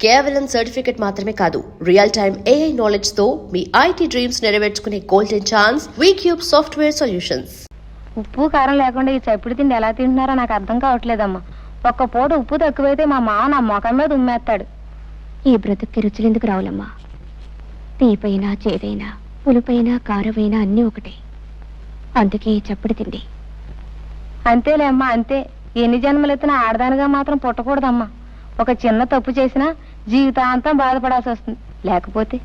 కేవలం సర్టిఫికెట్ మాత్రమే కాదు, రియల్ టైమ్ AI నాలెడ్జ్ తో మీ IT డ్రీమ్స్ నెరవేర్చుకునే golden chance Vcube software solutions. ఉప్పు కారం లేకుండా ఈ చప్పుడు తిండి ఎలా తింటున్నారో నాకు అర్థం కావట్లేదమ్మా. ఒక్క పూట ఉప్పు తక్కువైతే మా మామ నా మొఖం మీద ఉమ్మేస్తాడు. ఈ బ్రతుక్కి రుచులెందుకు రావులమ్మా? తీపైనా చేదైనా పులుపైనా కారమైనా అన్నీ ఒకటే. అందుకే ఈ చప్పుడు తిండి. అంతేలే అమ్మా, అంతే. ఎన్ని జన్మలెత్తినా ఆడదానిగా మాత్రం పుట్టకూడదమ్మా. ఒక చిన్న తప్పు చేసినా జీవితాంతం బాధపడాల్సి వస్తుంది. లేకపోతే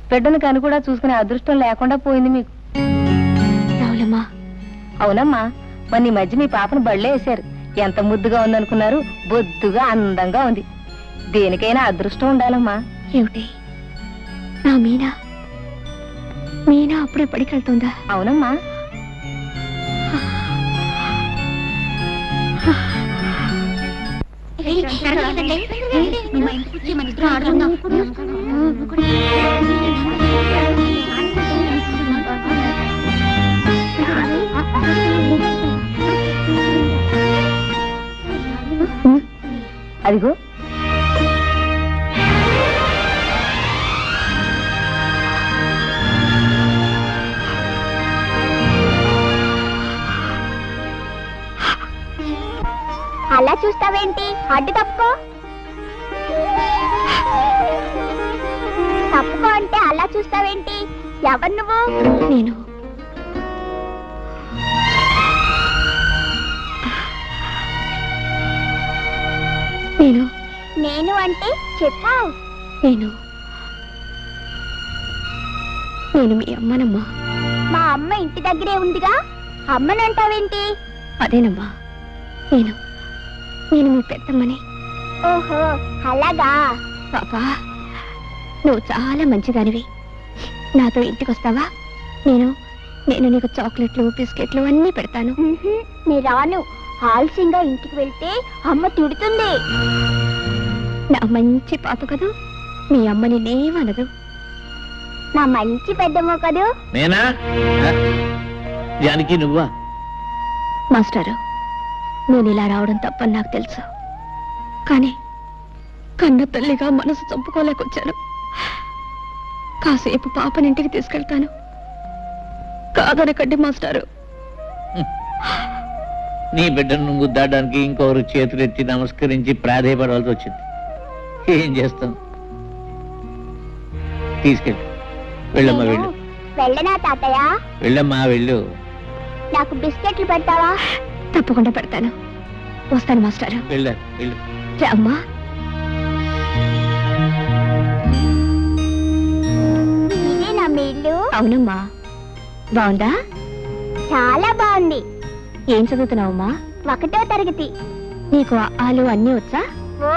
బిడ్డను కను కూడా చూసుకునే అదృష్టం లేకుండా పోయింది మీకు. రావులమ్మా. అవునమ్మా, మొన్న ఈ మధ్య మీ పాపను బళ్ళే వేశారు. ఎంత ముద్దుగా ఉందనుకున్నారు? బొద్దుగా అందంగా ఉంది. దేనికైనా అదృష్టం ఉండాలమ్మా. ఏమిటి నా మీనా? మీనా అప్పుడే పడికెళ్తుందా? అవునమ్మా. అదిగో అలా చూస్తావేంటి? అడ్డు తప్పుకో. తప్పుకో అంటే అలా చూస్తావేంటి? ఎవరు నువ్వు? నేను నేను నేను అంటే చెప్పావు. నేను నేను మీ అమ్మనమ్మా. మా అమ్మ ఇంటి దగ్గరే ఉందిగా, అమ్మనంటావేంటి? అదేనమ్మా, నేను నేను మీ పెద్దమ్మని. ఓహో అలాగా. పాపా, నువ్వు చాలా మంచిదానివి. నాతో ఇంటికి వస్తావా? నేను నేను నీకు చాక్లెట్లు బిస్కెట్లు అన్నీ పెడతాను. నీ రాను. ఆలస్యంగా ఇంటికి వెళ్తే అమ్మ తిడుతుంది. నా మంచి పాప కదూ, మీ అమ్మని నేమనదు. నా మంచి పెద్దమ్మ కదూ. నేనా? జానకి నువ్వా? మాస్టారు, నేను ఇలా రావడం తప్పని నాకు తెలుసు. కానీ కన్న తల్లిగా మనసు చంపుకోలేకొచ్చాను. కాసేపు పాపనింటికి తీసుకెళ్తాను. కాదనకండి మాస్టారు. నీ బిడ్డను ముద్దాడడానికి ఇంకొకరు చేతులెత్తి నమస్కరించి ప్రాధేయపడవలసి వచ్చింది. ఏం చేస్తాం? తీసుకెళ్ళి వెళ్ళమ్మా, వెళ్ళు. వెళ్ళనా తాతయ్య? వెళ్ళమ్మా, వెళ్ళు. నాకు బిస్కెట్లు పెడతావా? తప్పకుండా పెడతాను. వస్తాను మాస్టారు. వెళ్ళు, వెళ్ళు. అమ్మా, ఇదేనా మీ ఇల్లు? అవునమ్మా. బాగుందా? చాలా బాగుంది. ఏం చదువుతున్నావమ్మా? 1వ తరగతి. నీకు ఆలు అన్నీ వచ్చా? ఓ,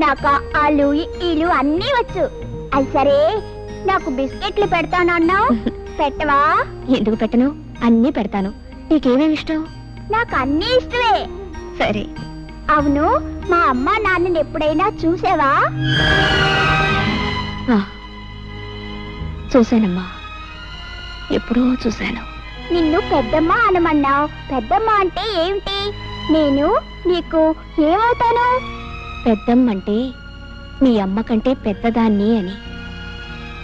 నాకు ఆలు ఈలు అన్నీ వచ్చు. అది సరే, నాకు బిస్కెట్లు పెడతానన్నావు, పెట్టవా? ఎందుకు పెట్టను? అన్నీ పెడతాను. నీకేమేమి ఇష్టం? నాకు అన్నీ ఇష్టమే. సరే. అవును, మా అమ్మ నాన్నని ఎప్పుడైనా చూసావా? చూశానమ్మా, ఎప్పుడో చూశాను. నిన్ను పెద్దమ్మ అనమన్నావు. పెద్దమ్మ అంటే ఏమిటి? నేను నీకు ఏమవుతాను? పెద్దమ్మంటే మీ అమ్మ కంటే పెద్దదాన్ని అని.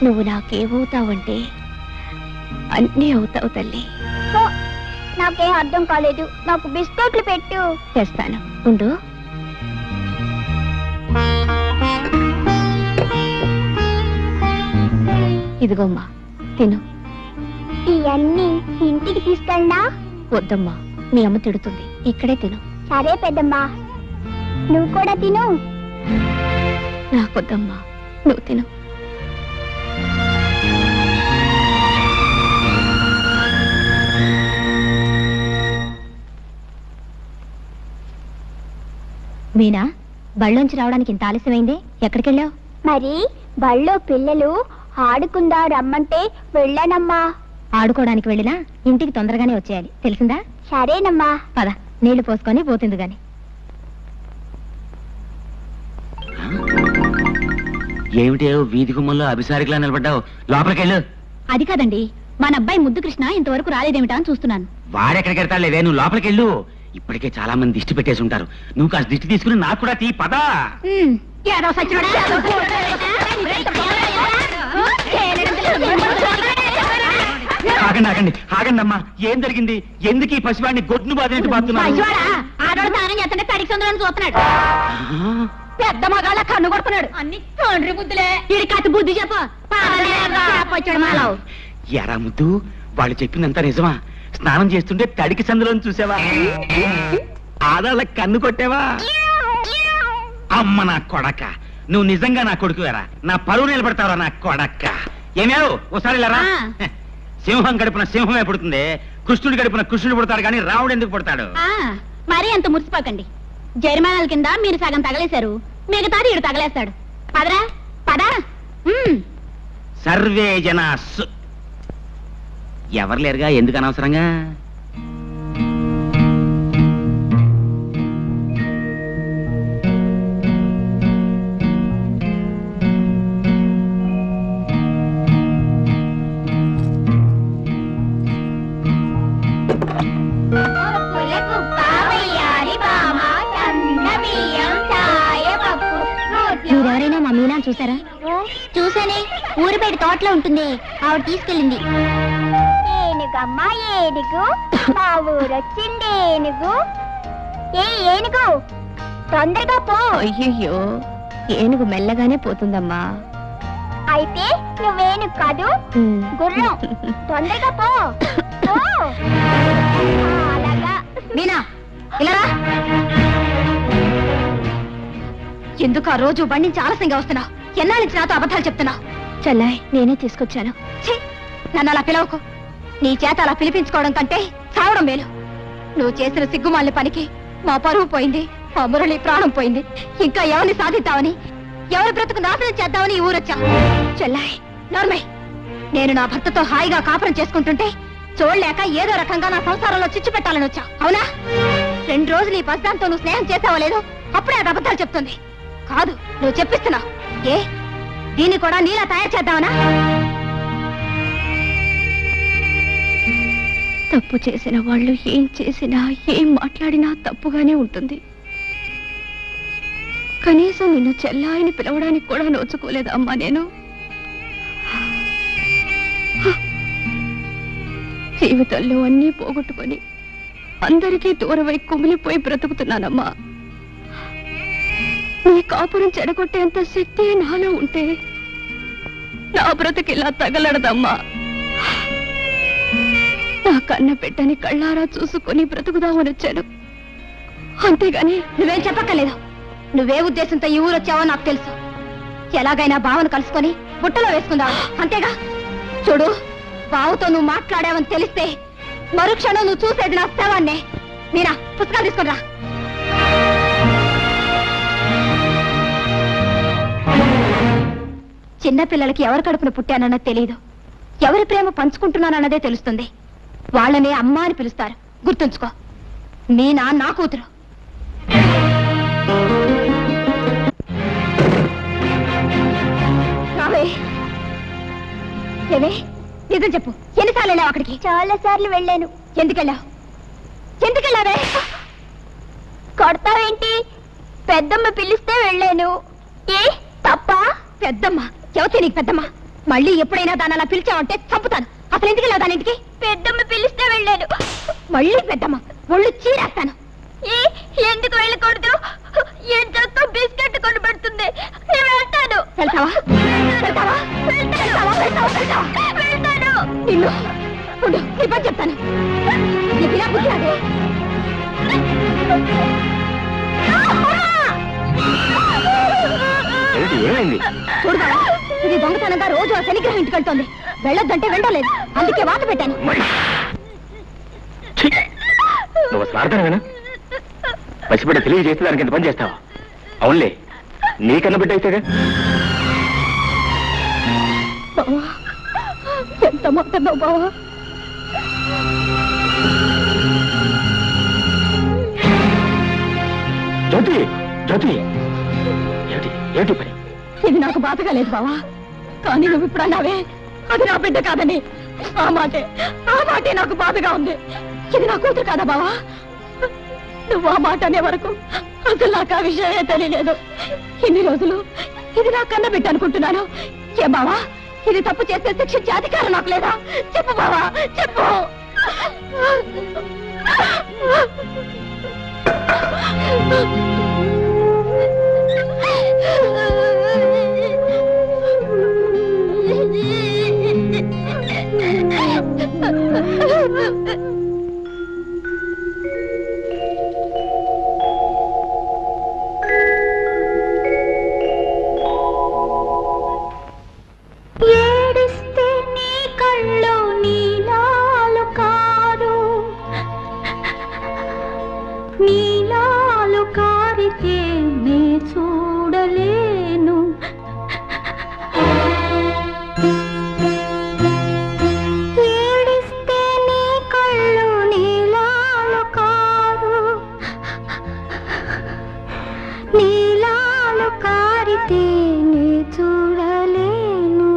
నువ్వు నాకేమవుతావంటే అన్నీ అవుతావు తల్లి. ఓ, నాకేం అర్థం కాలేదు. నాకు బిస్కెట్లు పెట్టు. తెస్తాను, ఉండు. ఇదిగోమ్మా, తిను. ఇవన్నీ ఇంటికి తీసుకెళ్ళనా? వద్దమ్మా, మీ అమ్మ తిడుతుంది. ఇక్కడే తిను. సరే పెద్దమ్మా, నువ్వు కూడా తిను. నాకొద్దమ్మా, నువ్వు తిను. మీనా, బళ్ళోంచి రావడానికి ఇంత ఆలస్యమైంది? ఎక్కడికెళ్ళావు? మరి బళ్ళో పిల్లలు ఆడుకుందా రమ్మంటే వెళ్ళానమ్మా. ఆడుకోవడానికి వెళ్ళినా ఇంటికి తొందరగానే వచ్చేయాలి, తెలిసిందా? సరేనమ్మా. పద, నీళ్లు పోసుకొని పోతుంది గాని. ఏమిటే వీధి గుమ్మల్లో అభిసారికలా నిలబడ్డావు? లోపలికెళ్ళు. అది కాదండి, మన అబ్బాయి ముద్దు కృష్ణ ఇంతవరకు రాలేదేమిటా అని చూస్తున్నాను. వాడెక్కడికి వెళ్తాలేదే, నువ్వు లోపలికెళ్ళు. ఇప్పటికే చాలా మంది దిష్టి పెట్టేసి ఉంటారు. నువ్వు కాస్త దిష్టి తీసుకుని నాకు కూడా తీ. పదా. ఏదో సచ్చినోడా ఆగండి ఆగండి ఆగండి అమ్మా, ఏం జరిగింది? ఎందుకు ఈ పసివాడిని గొడ్డును బాధినట్టు బాగుతున్నాడు? ఆడోడు తానం చేస్తుంటే తడికి సందులను చూస్తున్నాడు. పెద్ద మగాళ్ళ కన్ను కొడుతున్నాడు. అన్ని తండ్రి బుద్ధులే. ఇది కత్తి బుద్ధి చెప్పు. వచ్చాడు మాలవ్. ఎరా ముద్దు, వాళ్ళు చెప్పిందంతా నిజమా? స్నానం చేస్తుంటే తడికి సందులను చూసావా? ఆడాళ్ళ కన్ను కొట్టావా? అమ్మ నా కొడక, నువ్వు నిజంగా నా కొడుకువేరా? నా పరువు నిలబడతావరా నా కొడక్క? ఏమేవు ఒకసారి లేరా? సింహం గడుపున సింహమే పుడుతుంది, కృష్ణుడి గడుపున కృష్ణుడు పుడతాడు, కానీ రావుడు ఎందుకు పుడతాడు? మరీ అంత మురిసిపోకండి. జరిమానాల కింద మీరు సగం తగలేశారు, మిగతాది ఇడు తగలేస్తాడు. పదరా పదా. సర్వే జన ఎవరు లేరుగా, ఎందుకు అనవసరంగా? మీరెవరైనా మా మీనా చూసారా? చూసానే, ఊరిపేట తోటలో ఉంటుంది, ఆవిడ తీసుకెళ్ళింది. ఏనుగమ్మా ఏనుగు, మా ఊరొచ్చింది ఏనుగు. ఏనుగు తొందరగా పో. అయ్యయ్యో, ఏనుగు మెల్లగానే పోతుందమ్మా. అయితే నువ్వేనుగు కాదు, గుర్రం. తొందరగా పో. అలాగా. మీనా ఇలా ఎందుకు ఆ రోజు బండి నుంచి ఆలస్యంగా వస్తున్నావు? ఎన్నాళ్ళ నుంచి నాతో అబద్ధాలు చెప్తున్నావు? చెల్లాయ్, నేనే తీసుకొచ్చాను. నన్ను అలా పిలవకు. నీ చేత అలా పిలిపించుకోవడం కంటే చావడం మేలు. నువ్వు చేసిన సిగ్గుమాలిన పనికి మా పరువు పోయింది, మా మురళి ప్రాణం పోయింది. ఇంకా ఎవరిని సాధిద్దామని, ఎవరి బ్రతుకు నాశనం చేద్దామని ఈ ఊరొచ్చా. చెల్లాయ్ నార్మల్, నేను నా భర్తతో హాయిగా కాపురం చేసుకుంటుంటే చూడలేక ఏదో రకంగా నా సంసారంలో చిచ్చు పెట్టాలని వచ్చా, అవునా? 2 రోజులు ఈ పసిదాంతో నువ్వు స్నేహం చేసావో లేదో అప్పుడే అది అబద్ధాలు చెప్తుంది. కాదు, నువ్వు చెప్పిస్తున్నావు. ఏ దీన్ని కూడా నీలా తయారు చేద్దామనా? తప్పు చేసిన వాళ్ళు ఏం చేసినా, ఏం మాట్లాడినా తప్పుగానే ఉంటుంది. కనీసం నిన్ను చెల్లాయిని పిలవడానికి కూడా నోచుకోలేదు అమ్మా నేను. జీవితంలో అన్నీ పోగొట్టుకొని అందరికీ దూరమై కుమిలిపోయి బ్రతుకుతున్నానమ్మా. నీ కాపురం చెడగొట్టేంత శక్తి నాలో ఉంటే నా బ్రతుకిలా తగలడదమ్మా. నా కన్న బిడ్డని కళ్ళారా చూసుకొని బ్రతుకుదామని వచ్చాను, అంతేగాని నువ్వేం చెప్పక్కర్లేదు. నువ్వే ఉద్దేశంతో ఈ ఊరొచ్చావో నాకు తెలుసు. ఎలాగైనా బావను కలుసుకొని బుట్టలో వేసుకుందావు, అంతేగా? చూడు, బావుతో నువ్వు మాట్లాడావని తెలిస్తే మరుక్షణం నువ్వు చూసేది నా శవాన్నే. మీరా, పుస్తకాలు తీసుకుని రా. చిన్నపిల్లలకి ఎవరి కడుపున పుట్టానన్నది తెలియదు, ఎవరి ప్రేమ పంచుకుంటున్నానన్నదే తెలుస్తుంది. వాళ్ళనే అమ్మ అని పిలుస్తారు, గుర్తుంచుకో. మీనా నా కూతురు. ఏమే, నిజం చెప్పు, ఎన్నిసార్లు వెళ్ళావు అక్కడికి? చాలా సార్లు వెళ్ళాను. ఎందుకెళ్ళావు? ఎందుకెళ్ళావే? కొడతావేంటి? పెద్దమ్మ పిలిస్తే వెళ్ళాను. ఏ తప్ప? పెద్దమ్మ ఎవతే నీకు పెద్దమ్మ? మళ్ళీ ఎప్పుడైనా దాన్ని అలా పిలిచావంటే చంపుతాను. అసలు ఎందుకు వెళ్ళావు దానింటికి? పెద్దమ్మ పిలిస్తే వెళ్ళాను. మళ్ళీ పెద్దమ్మ ఒళ్ళు చీరేస్తాను. ఎందుకు వెళ్ళకూడదు? ఏం చేస్తా? బిస్కెట్ కొని పెడుతుంది. నేను వెళ్తాను. వెళ్తావా? వెళ్తావా? వెళ్తాను. నిన్ను ఉండు, నీ పని చెప్తాను. నీకు ఇలా బుద్ధి రాదే? చూడు బావా, ఇది దొంగతనంగా రోజు ఆ శనిగ్రహం ఇంటికి వెళ్తోంది. వెళ్ళొద్దంటే వెళ్ళలేదు, అందుకే వాత పెట్టాను. నువ్వు స్వార్థమేనా? పసిబిడ్డ తెలియజేస్తే దానికి ఎంత పని చేస్తావా? అవునులే, నీకన్నా బిడ్డ అయితేగా. బావా, ఎంత మాట్లాడినావు బావా? జ్యోతి, జ్యోతి, ఏమిటి ఏమిటి పని? ఇది నాకు బాధగా లేదు బావా, కానీ నువ్వు ఇప్పుడు అన్నావే అది నా బిడ్డ కాదని. ఆ మాటే నాకు బాధగా ఉంది. ఇది నా కూతురు కాదా బావా? నువ్వు ఆ మాట అనే వరకు అసలు నాకు ఆ విషయమే తెలియలేదు. ఇన్ని రోజులు ఇది నా కన్న బిడ్డ అనుకుంటున్నాను. ఏ బావా, ఇది తప్పు చేస్తే శిక్షించే అధికారం నాకు లేదా? చెప్పు బావా, చెప్పు. ఏడిస్తే నీ కళ్ళు నీలాలు కారు, నీలాలు కారితే నే చూడలేను. ఏడిస్తే నీ కళ్ళు నీలాలు కారు, నీలాలు కారితే నే చూడలేను.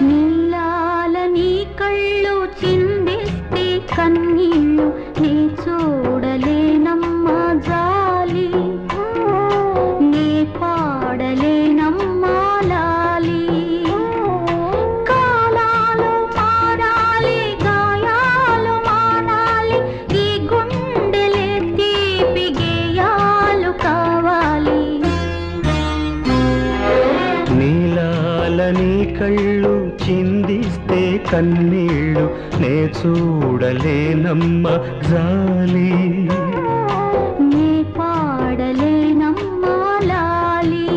నీలాల నీ కళ్ళు చిందిస్తే కన్నీళ్ళు నీ చూడలేనమ్మా జాలి, నీ పాడలేనమ్మా లాలి. కాలాలు మారాలి, గాయాలు మానాలి, ఈ గుండెలే తీపి గేయాలు కావాలి. నీలాల నీ కళ్ళు చిందిస్తే కన్నీళ్ళు నే చూడలేనమ్మ జాలి, నీ పాడలేనమ్మా లాలి.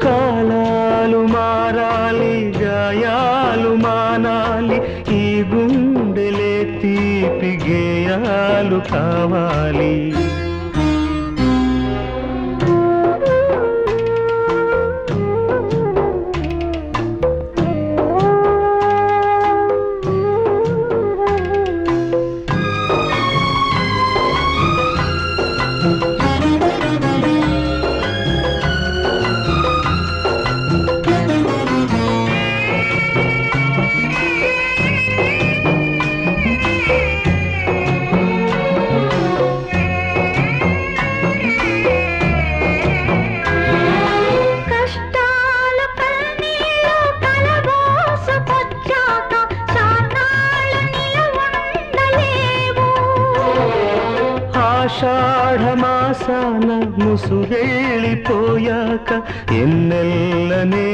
కాలాలు మారాలి, గాయాలు మానాలి, ఈ గుండెలే తీపి గేయాలు కావాలి. కష్టాలు కన్నీళ్ళు కలబోసుకొచ్చాక చాన్నాళ్ళు నిలవండలేవు. ఆషాఢ మాసాన ముసురెళ్ళిపోయాక ఎన్నెల్లనే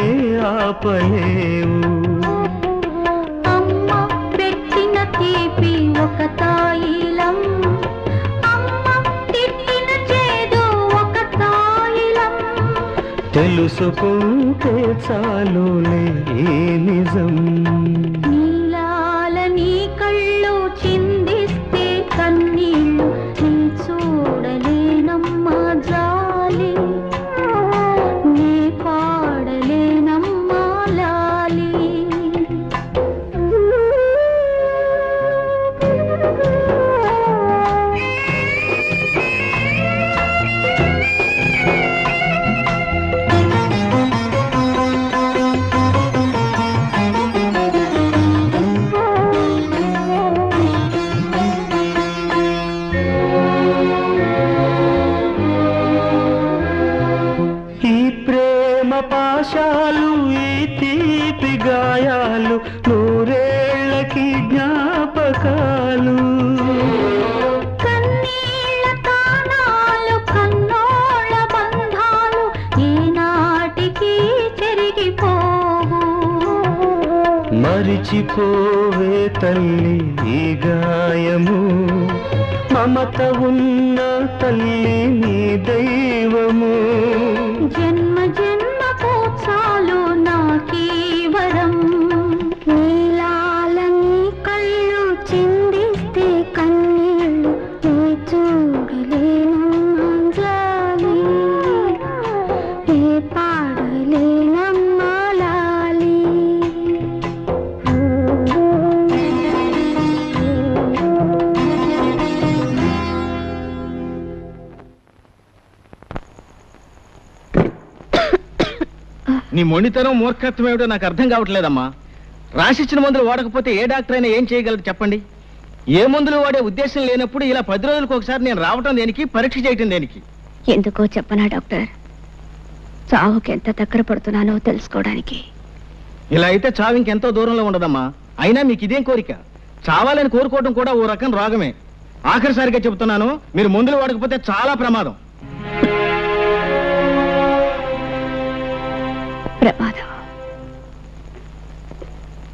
ఆపలేవు. అమ్మ పెట్టిన తీపి ఒక తాయిలం, అమ్మ తిట్టిన చేదు ఒక తాయిలం. తెలుసుకుంటే చాలులే ఈ నిజం. నీలాల నీ కళ్ళు చిందిస్తే కన్నీళ్ళు నీ చూడలేనమ్మా జాలి, నీ పాడలేనమ్మా లాలి. ఈ ప్రేమ పాశాలు, ఈ తీపి గాయాలు, నూరేళ్లకి జ్ఞాపకాలు. కన్నీళ్ళ తానాలు, కన్నోళ్ళ బంధాలు ఈనాటికి చెరిగిపోవు. మరిచిపోవే తల్లి ఈ గాయము, మమత ఉన్న తల్లి నీ దైవము. జన్మ జన్మకు చాలు నాకీ వరం. నీలాల నీ కళ్ళు చిందిస్తే కన్నీళ్ళు నీ చూడలేనమ్మా జాలి, నీ పాడలేనమ్మా లాలి. నీ మొండితనం మూర్ఖత్వం ఏమిటో నాకు అర్థం కావట్లేదమ్మా. రాసిచ్చిన మందులు వాడకపోతే ఏ డాక్టర్ అయినా ఏం చేయగలరు చెప్పండి? ఏ మందులు వాడే ఉద్దేశం లేనప్పుడు ఇలా 10 రోజులకు ఒకసారి నేను రావటం దేనికి, పరీక్ష చేయటం దేనికి? ఎందుకో చెప్పనా డాక్టర్, చావుకి ఎంత దగ్గర పడుతున్నానో తెలుసుకోవడానికి. ఇలా అయితే చావు ఇంకెంతో దూరంలో ఉండదమ్మా. అయినా మీకు ఇదేం కోరిక? చావాలని కోరుకోవడం కూడా ఓ రకం రోగమే. ఆఖరిసారిగా చెబుతున్నాను, మీరు మందులు వాడకపోతే చాలా ప్రమాదం.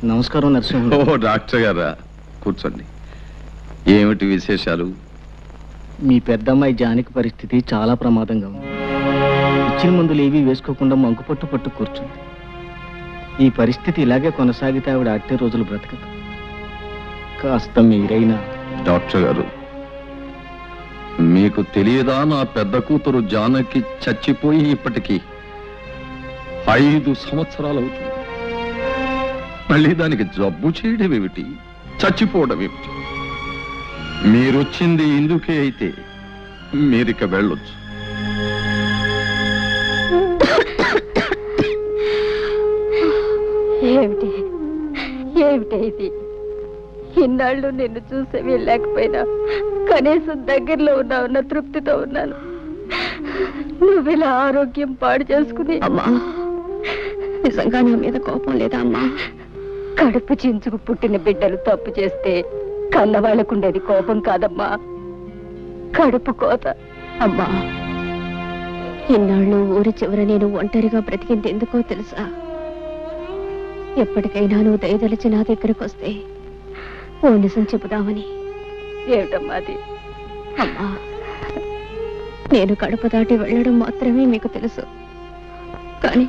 నమస్కారం నరసింహ. ఓ డాక్టర్ గారా, కూర్చోండి. ఏమిటి విశేషాలు? మీ పెద్దమ్మాయి జానకి పరిస్థితి చాలా ప్రమాదంగా ఉంది. ఇచ్చిన మందులు ఏవి వేసుకోకుండా మంకుపట్టు పట్టు కూర్చుంది. ఈ పరిస్థితి ఇలాగే కొనసాగితే ఆవిడ అట్టే రోజులు బ్రతకదు. కాస్త మీరైనా. డాక్టర్ గారు, మీకు తెలియదా నా పెద్ద కూతురు జానకి చచ్చిపోయి ఇప్పటికీ 5 సంవత్సరాలు అవుతుంది. మళ్ళీ దానికి జబ్బు చేయడం ఏమిటి, చచ్చిపోవడం ఏమిటి? మీరొచ్చింది ఇందుకే అయితే మీరిక వెళ్ళొచ్చు. ఏమిటి ఏమిటి ఇది? ఇన్నాళ్ళు నిన్ను చూసి వెళ్ళలేకపోయినా కనీసం దగ్గరలో ఉన్నావున్న తృప్తితో ఉన్నాను. నువ్విలా ఆరోగ్యం పాడు చేసుకుని. అమ్మా, నిజంగా నా మీద కోపం లేదా అమ్మా? కడుపు చించుకు పుట్టిన బిడ్డలు తప్పు చేస్తే కన్నవాళ్ళకుండేది కోపం కాదమ్మా, కడుపు కోత. అమ్మా, ఇన్నాళ్ళు ఊరి చివర నేను ఒంటరిగా బ్రతికింది ఎందుకో తెలుసా? ఎప్పటికైనా నువ్వు దయదలిచి నా దగ్గరకు వస్తే ఓ నిజం చెబుదామని. ఏమిటమ్మా అది? అమ్మా, నేను కడుపు దాటి వెళ్ళడం మాత్రమే మీకు తెలుసు, కానీ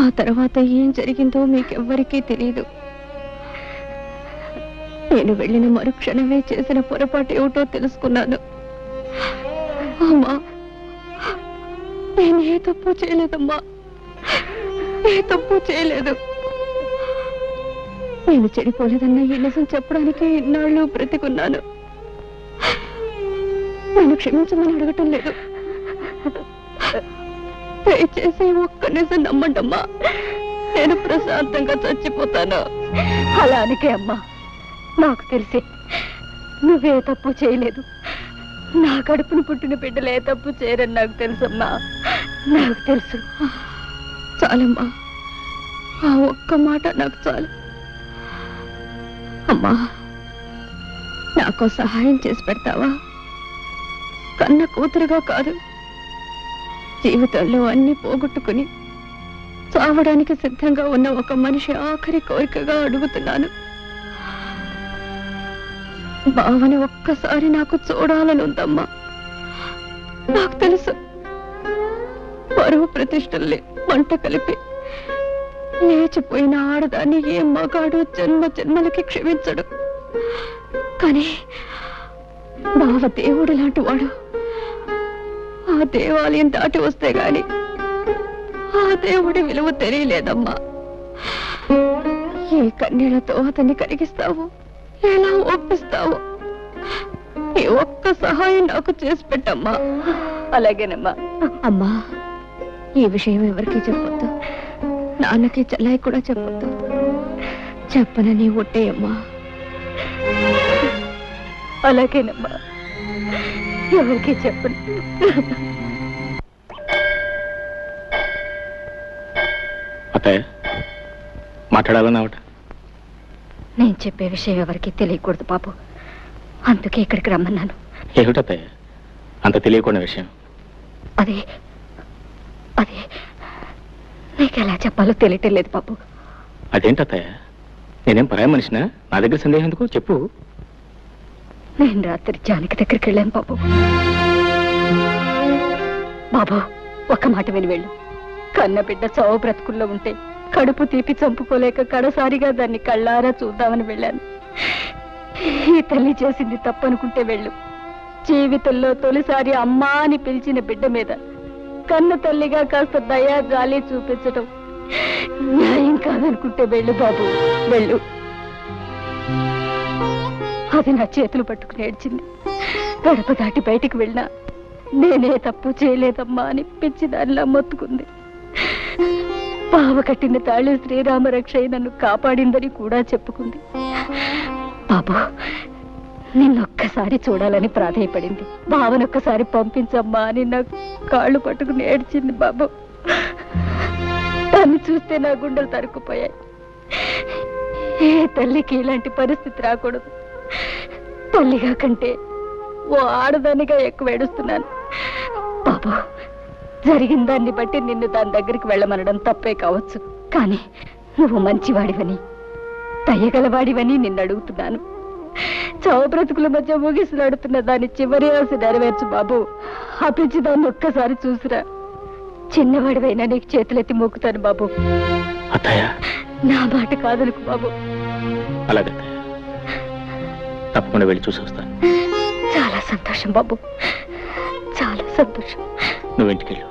ఆ తర్వాత ఏం జరిగిందో మీకెవ్వరికీ తెలియదు. నేను వెళ్ళిన మరుక్షణమే చేసిన పొరపాటు ఏమిటో తెలుసుకున్నాను. అమ్మా, నేను ఏ తప్పు చేయలేదమ్మా, ఏ తప్పు చేయలేదు. నేను చెడిపోలేదన్న ఈ నిజం చెప్పడానికి ఇన్నాళ్ళు బ్రతికున్నాను. నేను క్షమించమని అడగటం లేదు, దయచేసి ఒక్క నిజం నమ్మండమ్మా. నేను ప్రశాంతంగా చచ్చిపోతాను. అలా అనకే అమ్మా, నాకు తెలిసి నువ్వే తప్పు చేయలేదు. నా కడుపును పుట్టిన బిడ్డలు ఏ తప్పు చేయరని నాకు తెలుసమ్మా, నాకు తెలుసు. చాలమ్మా, ఆ ఒక్క మాట నాకు చాలు. అమ్మా, నాకు సహాయం చేసి పెడతావా? కన్న కూతురుగా కాదు, జీవితంలో అన్ని పోగొట్టుకుని చావడానికి సిద్ధంగా ఉన్న ఒక మనిషి ఆఖరి కోరికగా అడుగుతున్నాను. బావని ఒక్కసారి నాకు చూడాలని ఉందమ్మా. నాకు తెలుసు, పరువు ప్రతిష్టల్ని మంట కలిపి లేచిపోయిన ఆడదాన్ని ఏ మగాడు జన్మ జన్మలకి క్షమించడు. కానీ బావ దేవుడు లాంటి వాడు. ఆ దేవాలయం దాటి వస్తే గాని ఆ దేవుడి విలువ తెలియలేదమ్మా. ఏ కన్యలతో అతన్ని కరిగిస్తావు, ఎలా ఒప్పిస్తావు? ఈ ఒక్క సహాయం నాకు చేసి పెట్టమ్మా. అలాగేనమ్మా. అమ్మా, ఈ విషయం ఎవరికీ చెప్పొద్దు, నాన్నకి చెల్లాయి కూడా చెప్పొద్దు. చెప్పనని ఒట్టేయమ్మా. అలాగేనమ్మా, ఎవరికి చెప్పను. అత్తయ్య, మాట్లాడాలన్నావట? నేను చెప్పే విషయం ఎవరికి తెలియకూడదు బాబు, అందుకే ఇక్కడికి రమ్మన్నాను. ఏమిటత్తయ్య అంత తెలియకుండా విషయం? అదే అదే నీకు ఎలా చెప్పాలో తెలియటం లేదు బాబు. అదేంటత్తయ్య, నేనేం పరాయి మనిషినా? నా దగ్గర సందేహం ఎందుకు, చెప్పు. నేను రాత్రి జానకి దగ్గరికి వెళ్ళాను బాబు. బాబు, ఒక్క మాట విని వెళ్ళు. కన్న బిడ్డ చావు బ్రతుకుల్లో ఉంటే కడుపు తీపి చంపుకోలేక కడసారిగా దాన్ని కళ్ళారా చూద్దామని వెళ్ళాను. ఈ తల్లి చేసింది తప్పనుకుంటే వెళ్ళు. జీవితంలో తొలిసారి అమ్మా అని పిలిచిన బిడ్డ మీద కన్న తల్లిగా కాస్త దయా జాలి చూపించటం న్యాయం కాదనుకుంటే వెళ్ళు బాబు, వెళ్ళు. అది నా చేతులు పట్టుకుని ఏడ్చింది. గడప దాటి బయటికి వెళ్ళినా నేనే తప్పు చేయలేదమ్మా అని పిచ్చి దానిలా మొత్తుకుంది. బావ కట్టిన తాళి శ్రీరామరక్ష నన్ను కాపాడిందని కూడా చెప్పుకుంది. బాబు నిన్నొక్కసారి చూడాలని ప్రాధేయపడింది. బావనొక్కసారి పంపించమ్మా అని నా కాళ్ళు పట్టుకుని ఏడ్చింది. బాబు దాన్ని చూస్తే నా గుండెలు తరుక్కుపోయాయి. ఏ తల్లికి ఇలాంటి పరిస్థితి రాకూడదు. తల్లిగా కంటే ఓ ఆడదానిగా ఎక్కువ ఏడుస్తున్నాను. బాబు జరిగిన దాన్ని బట్టి నిన్ను దాని దగ్గరికి వెళ్ళమనడం తప్పే కావచ్చు, కానీ నువ్వు మంచివాడివని దయగలవాడివని నిన్ను అడుగుతున్నాను. చావు బ్రతుకుల మధ్య ముగిసిలాడుతున్న దాని చివరి ఆశ నెరవేర్చు బాబు. ఆ పిచ్చి దాన్ని ఒక్కసారి చూసిరా. చిన్నవాడివైనా నీకు చేతులెత్తి మొక్కుతాను బాబు. నా మాట కాదనుకు బాబు. అలాగే తప్పకుండా వెళ్ళి చూసి వస్తాను. చాలా సంతోషం బాబు, చాలా సంతోషం. నువ్వు ఇంటికెళ్ళు.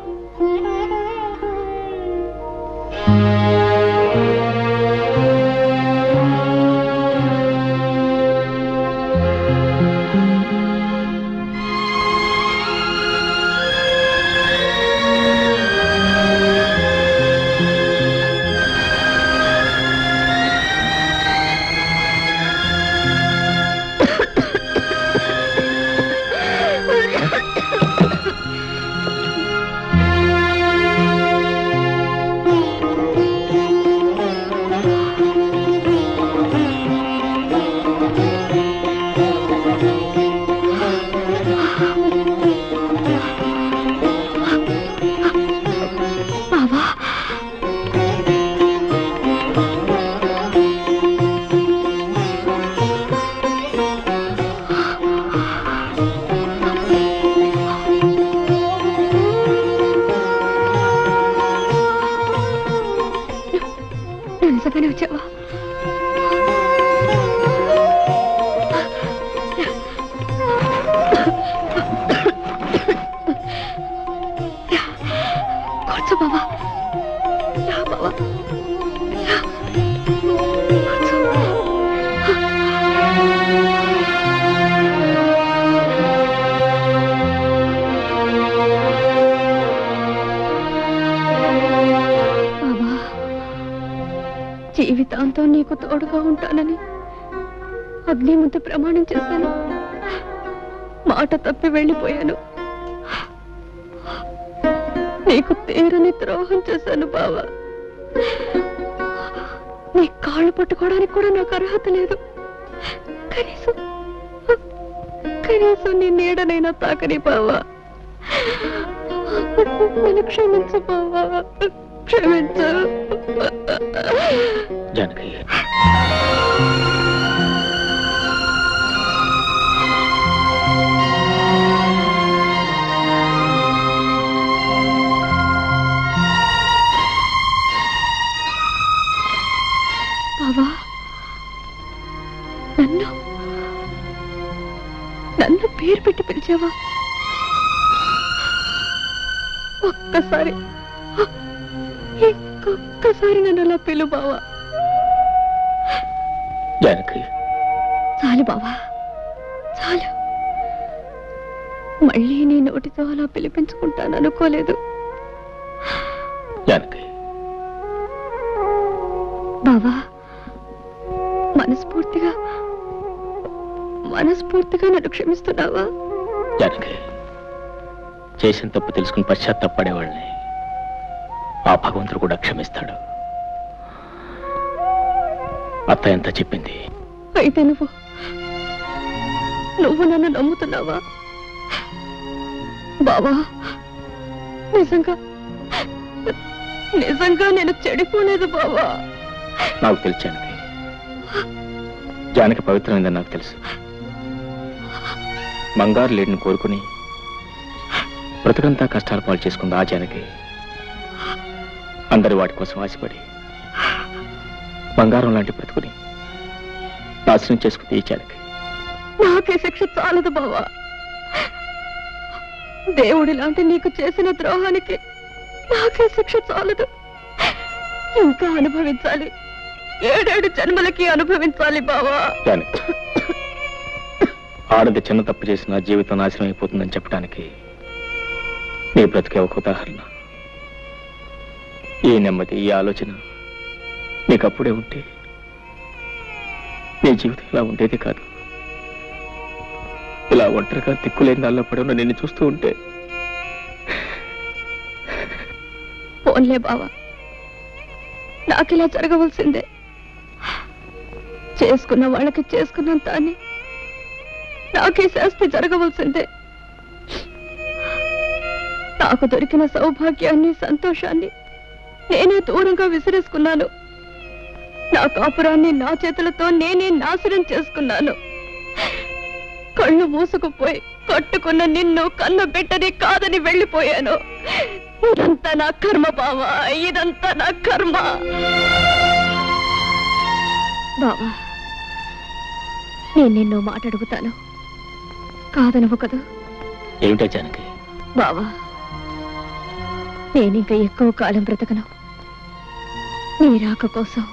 నిజంగానే వచ్చావా? కూర్చో బాబా. బాబా జీవితాంతం నీకు తోడుగా ఉంటానని అగ్ని ముందు ప్రమాణం చేశాను. మాట తప్పి వెళ్ళిపోయాను. నీకు తీరని ద్రోహం చేశాను బావా. నీ కాళ్ళు పట్టుకోవడానికి కూడా నాకు అర్హత లేదు. కనీసం నీ నీడనైనా తాకని బావా. నన్ను క్షమించు బావా, క్షమించు. జానకి, బావా నన్ను పేరు పెట్టి పిలిచావా? ఒక్కసారి ఇంకొక్కసారి నన్ను అలా పిలు బావా. జానకి, చాలు బావా, చాలు. మళ్ళీ నీ నోటితో అలా పిలిపించుకుంటాను అనుకోలేదు. జానకి, బావా మనస్ఫూర్తిగా నన్ను క్షమిస్తున్నావా? జానకి, చేసిన తప్పు తెలుసుకుని పశ్చాత్తాపడేవాళ్ళని ఆ భగవంతుడు కూడా క్షమిస్తాడు. అత్త ఎంత చెప్పింది. అయితే నువ్వు నన్ను నమ్ముతున్నావా బావా? నిజంగా నేను చెడిపోలేదు బావా. నాకు తెలుసు జానకి, జానకి పవిత్రమైందని నాకు తెలుసు. బంగారు లేడిని కోరుకుని బ్రతుకంతా కష్టాలు పాలు చేసుకుంది ఆ జానకి. అందరి వాటి కోసం ఆశపడి బంగారం లాంటి బ్రతుకుని నాశనం చేసుకుంది ఈ జానకి. నాకే శిక్ష చాలదు బావా. దేవుడి లాంటి నీకు చేసిన ద్రోహానికి నాకే శిక్ష చాలదు. ఇంకా అనుభవించాలి. 7 జన్మలకి అనుభవించాలి బావా. జానకి, ఆడది చిన్న తప్పు చేసిన జీవితం నాశనం అయిపోతుందని చెప్పడానికి నీ బ్రతికే ఒక ఉదాహరణ. ఈ నెమ్మది, ఈ ఆలోచన నీకు అప్పుడే ఉంటే నీ జీవితం ఇలా ఉండేది కాదు. ఇలా ఒంటరిగా దిక్కులేని దానిలో పడి నిన్ను చూస్తూ ఉంటే. పోన్లే బావా, నాకిలా జరగవలసిందే. చేసుకున్న వాళ్ళకి చేసుకున్నంత అని నాకే శాస్తి జరగవలసిందే. నాకు దొరికిన సౌభాగ్యాన్ని, సంతోషాన్ని నేనే దూరంగా విసిరేసుకున్నాను. నా కాపురాన్ని నా చేతులతో నేనే నాశనం చేసుకున్నాను. కళ్ళు మూసుకుపోయి కట్టుకున్న నిన్ను కన్న బిడ్డని కాదని వెళ్ళిపోయాను. ఇదంతా నా కర్మ బావా, ఇదంతా నా కర్మ. బావా, నేను నిన్నో మాట అడుగుతాను, కాదనవు కదా? ఏమిటో జానకి? బావా, నేనింక ఎక్కువ కాలం బ్రతకను. నీ రాక కోసం,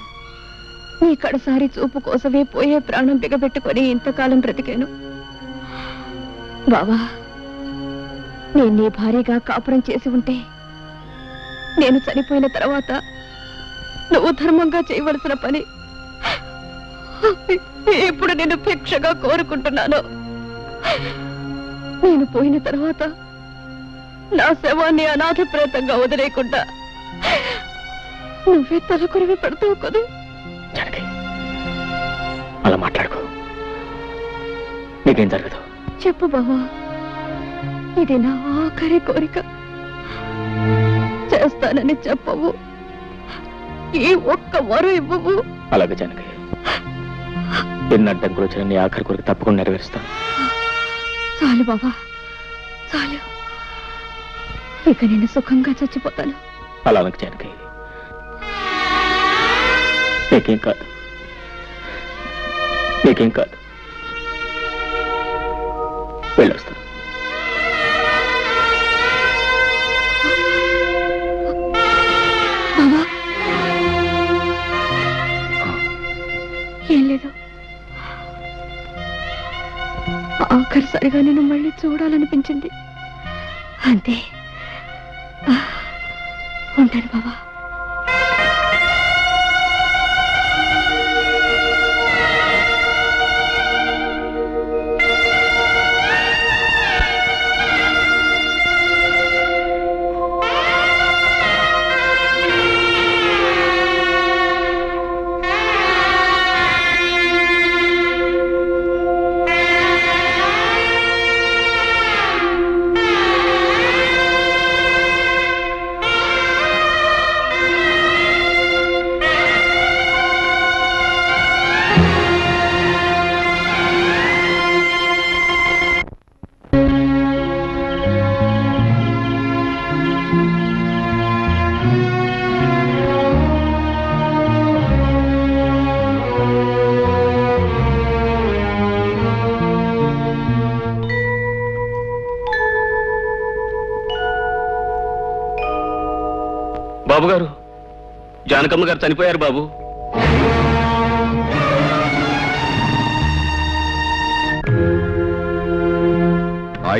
నీ కడసారి చూపు కోసమే పోయే ప్రాణం బిగబెట్టుకొని ఇంతకాలం బ్రతికాను. బావా, నేను నీ భార్యగా కాపురం చేసి ఉంటే నేను చనిపోయిన తర్వాత నువ్వు ధర్మంగా చేయవలసిన పని ఇప్పుడు నేను భిక్షగా కోరుకుంటున్నాను. నేను పోయిన తర్వాత నా శవాన్ని అనాథ ప్రేతంగా వదిలేకుండా నువ్వే తలకొరివి పెడతావు కదా? అలా మాట్లాడుకో, నీకేం జరగదు. చెప్పు బావా, ఇది నా ఆఖరి కోరిక. చేస్తానని చెప్పవు, ఈ ఒక్క వరం ఇవ్వవు. అలాగే జానకి, ఎన్ని అడ్డంకులు వచ్చిన నీ ఆఖరి కోరిక తప్పకుండా నెరవేరుస్తాను. చాలు బావా, చాలు. ఇక నేను సుఖంగా చచ్చిపోతాను. అలా నాకు జానకి, నీకేం కాదు, నీకేం కాదు. వెళ్ళొస్తాను. బావా, ఏం లేదు. ఆఖరిసారిగా నేను మళ్ళీ చూడాలనిపించింది, అంతే. ఉంటాను బావా. బాబు గారు, జానకమ్మ గారు చనిపోయారు బాబు.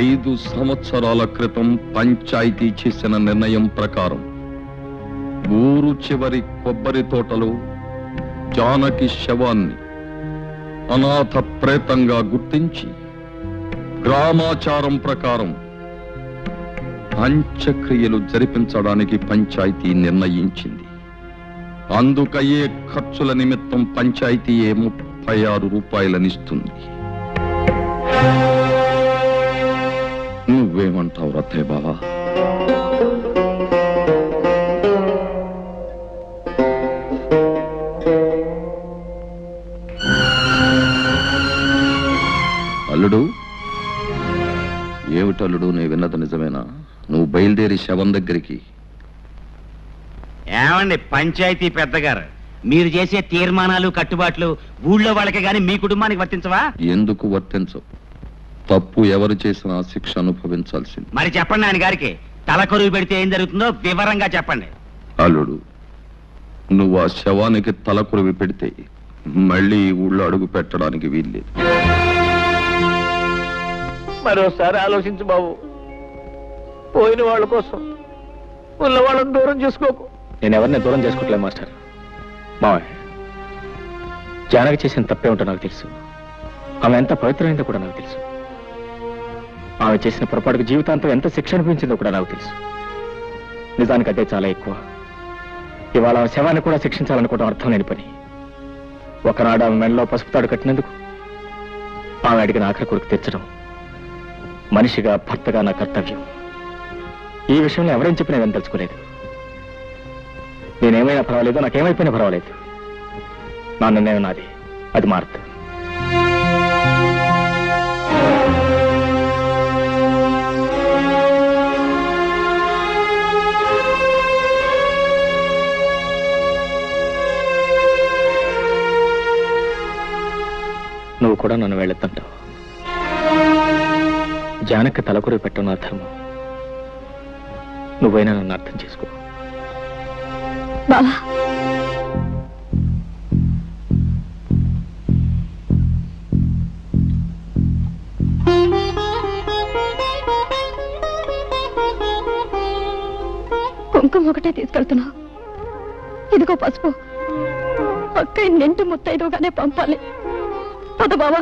ఐదు సంవత్సరాల క్రితం పంచాయతీ చేసిన నిర్ణయం ప్రకారం ఊరు చివరి కొబ్బరి తోటలో జానకి శవాన్ని అనాథ ప్రేతంగా గుర్తించి గ్రామాచారం ప్రకారం అంత్యక్రియలు జరిపించడానికి పంచాయతీ నిర్ణయించింది. అందుకయ్యే ఖర్చుల నిమిత్తం పంచాయతీయే 36 రూపాయలనిస్తుంది. నువ్వేమంటావు రథే బావా? అల్లుడు, ఏమిటల్లుడు నీ విన్నది నిజమేనా? నువ్వు బయలుదేరి శవం దగ్గరికి. ఏమండి పంచాయతీ పెద్దగారు, మీరు చేసే తీర్మానాలు కట్టుబాట్లు ఊళ్ళో వాళ్ళకి గాని మీ కుటుంబానికి వర్తించవా? ఎందుకు వర్తించవు? తప్పు ఎవరు చేసినా శిక్ష అనుభవించాల్సింది. మరి చెప్పండి ఆయన గారికి, తలకొరువు పెడితే ఏం జరుగుతుందో వివరంగా చెప్పండి. అల్లుడు, నువ్వు ఆ శవానికి తలకొరివి పెడితే మళ్ళీ ఊళ్ళో అడుగు పెట్టడానికి వీల్లేదు. మరోసారి ఆలోచించు బాబు. పోయిన వాళ్ళ కోసం ఉన్న వాళ్ళని దూరం చేసుకోకు. నేను ఎవరిని దూరం చేసుకోవట్లేదు మాస్టర్. మావయ్య, జానకి చేసిన తప్పే ఉంటో నాకు తెలుసు. ఆమె ఎంత పవిత్రమైందో కూడా నాకు తెలుసు. ఆమె చేసిన పొరపాటుకు జీవితాంతం ఎంత శిక్ష అనిపించిందో కూడా నాకు తెలుసు. నిజానికి అదే చాలా ఎక్కువ. ఇవాళ ఆమె శవాన్ని కూడా శిక్షించాలనుకోవడం అర్థం లేని పని. ఒకనాడు ఆమె మెడలో పసుపు తాడు కట్టినందుకు ఆమె అడిగిన ఆఖరి కొడుకు తెచ్చడం మనిషిగా, భర్తగా నా కర్తవ్యం. ఈ విషయంలో ఎవరేం చెప్పినా నేను తెలుసుకోలేదు. నేనేమైనా పర్వాలేదు, నాకేమైపోయినా పర్వాలేదు. నా నిర్ణయం నాది, అది మారదు. నువ్వు కూడా నన్ను వెళ్ళొద్దంటావు. జానకి తలకొరి పెట్టడం నా ధర్మం. నువ్వైనా నన్ను అర్థం చేసుకో. బావా, కుంకుమ ఒకటే తీసుకెళ్తున్నావు. ఇదిగో పసుపు. అక్క నింటి ముత్తైదుగానే పంపాలి. పద బావా.